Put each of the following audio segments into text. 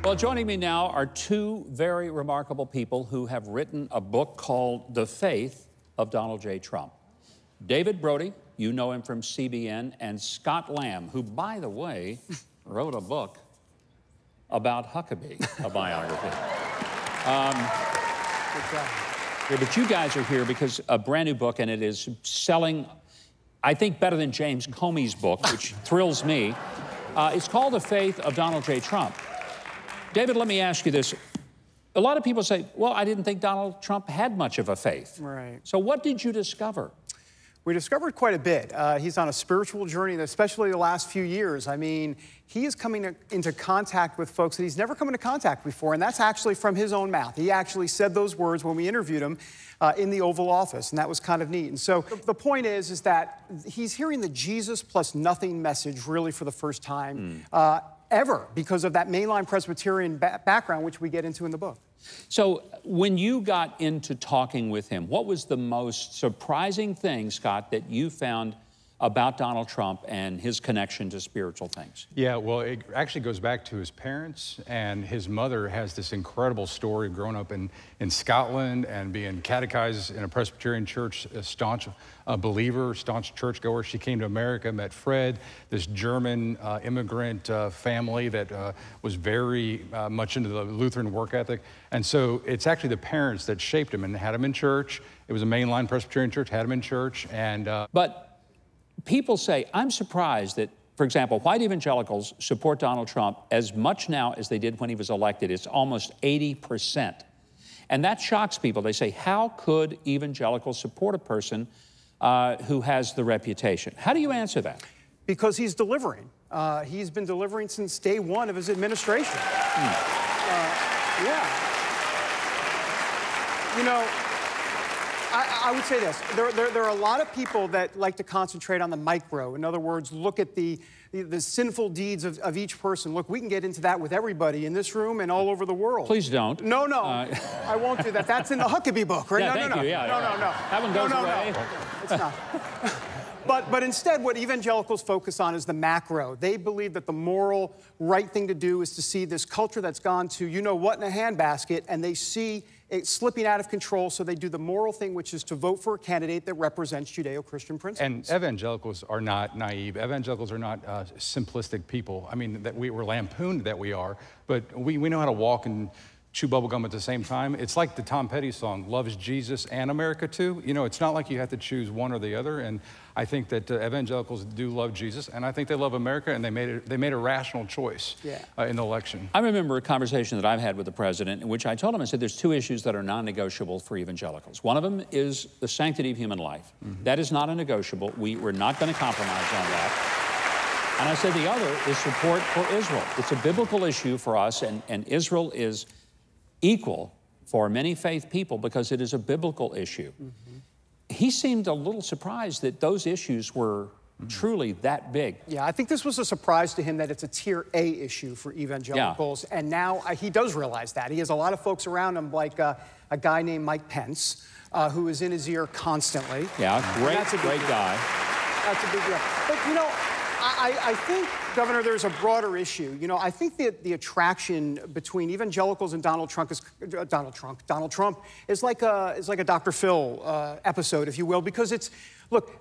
Well, joining me now are two very remarkable people who have written a book called The Faith of Donald J. Trump. David Brody, you know him from CBN, and Scott Lamb, who, by the way, wrote a book about Huckabee, a biography. Yeah, but you guys are here because a brand new book, and it is selling, I think, better than James Comey's book, which thrills me. It's called The Faith of Donald J. Trump. David, let me ask you this. A lot of people say, well, I didn't think Donald Trump had much of a faith. Right. So what did you discover? We discovered quite a bit. He's on a spiritual journey, especially the last few years. I mean, he is coming into contact with folks that he's never come into contact before, and that's actually from his own mouth. He actually said those words when we interviewed him in the Oval Office, and that was kind of neat. And so the point is that he's hearing the Jesus plus nothing message really for the first time ever, because of that mainline Presbyterian background, which we get into in the book. So when you got into talking with him, what was the most surprising thing, Scott, that you found about Donald Trump and his connection to spiritual things? Yeah, well, it actually goes back to his parents, and his mother has this incredible story of growing up in Scotland and being catechized in a Presbyterian church, a staunch believer, staunch churchgoer. She came to America, met Fred, this German immigrant family that was very much into the Lutheran work ethic. And so it's actually the parents that shaped him and had him in church. It was a mainline Presbyterian church, had him in church. And But people say, I'm surprised that, for example, white evangelicals support Donald Trump as much now as they did when he was elected. It's almost 80%. And that shocks people. They say, how could evangelicals support a person who has the reputation? How do you answer that? Because he's delivering. He's been delivering since day one of his administration. Yeah. You know, I would say this. There are a lot of people that like to concentrate on the micro. In other words, look at the sinful deeds of each person. Look, we can get into that with everybody in this room and all over the world. Please don't. No, I won't do that. That's in the Huckabee book, right? Yeah, no. Thank you. Yeah, no. That one goes away. No. It's not. But instead, what evangelicals focus on is the macro. They believe that the moral right thing to do is to see this culture that's gone to you-know-what in a handbasket, and they see it slipping out of control, so they do the moral thing, which is to vote for a candidate that represents Judeo-Christian principles. And evangelicals are not naive. Evangelicals are not simplistic people. I mean, that we're lampooned that we are, but we know how to walk and chew bubblegum at the same time. It's like the Tom Petty song, loves Jesus and America too. You know, it's not like you have to choose one or the other. And I think that evangelicals do love Jesus, and I think they love America, and they made a rational choice in the election. I remember a conversation that I've had with the president in which I told him, I said, there's two issues that are non-negotiable for evangelicals. One of them is the sanctity of human life. That is not a negotiable. We're not going to compromise on that. And I said the other is support for Israel. It's a biblical issue for us, and Israel is equal for many faith people because it is a biblical issue. He seemed a little surprised that those issues were truly that big. Yeah, I think this was a surprise to him that it's a tier A issue for evangelicals, and now he does realize that. He has a lot of folks around him, like a guy named Mike Pence, who is in his ear constantly. Yeah, great guy. That's a big deal. But, you know, I think, Governor, there's a broader issue. You know, I think that the attraction between evangelicals and Donald Trump is like a Dr. Phil episode, if you will, because it's, look,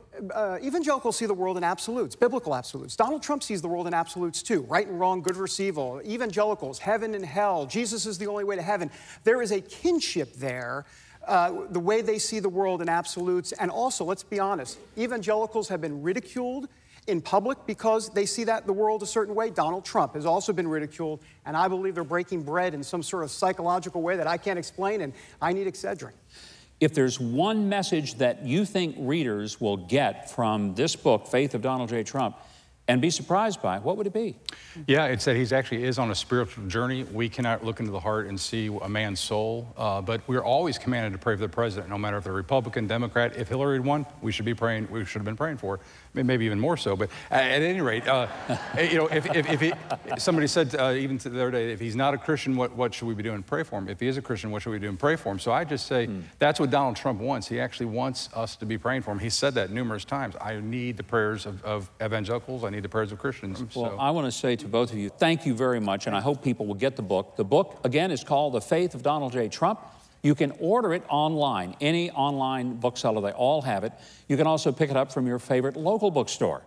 evangelicals see the world in absolutes, biblical absolutes. Donald Trump sees the world in absolutes too, right and wrong, good versus evil. Evangelicals, heaven and hell, Jesus is the only way to heaven. There is a kinship there. The way they see the world in absolutes, and also, let's be honest, evangelicals have been ridiculed in public because they see that the world a certain way. Donald Trump has also been ridiculed, and I believe they're breaking bread in some sort of psychological way that I can't explain, and I need Excedrin. If there's one message that you think readers will get from this book, Faith of Donald J. Trump, and be surprised by, what would it be? Yeah, it's that he actually is on a spiritual journey. We cannot look into the heart and see a man's soul, but we're always commanded to pray for the president, no matter if they're Republican, Democrat. If Hillary had won, we should have been praying for her. Maybe even more so. But at any rate, you know, if somebody said even the other day, if he's not a Christian, what should we be doing? Pray for him. If he is a Christian, what should we do? Pray for him. So I just say that's what Donald Trump wants. He actually wants us to be praying for him. He said that numerous times. I need the prayers of evangelicals. I need need the prayers of Christians. Well, I want to say to both of you, thank you very much, and I hope people will get the book. The book, again, is called The Faith of Donald J. Trump. You can order it online, any online bookseller, they all have it. You can also pick it up from your favorite local bookstore.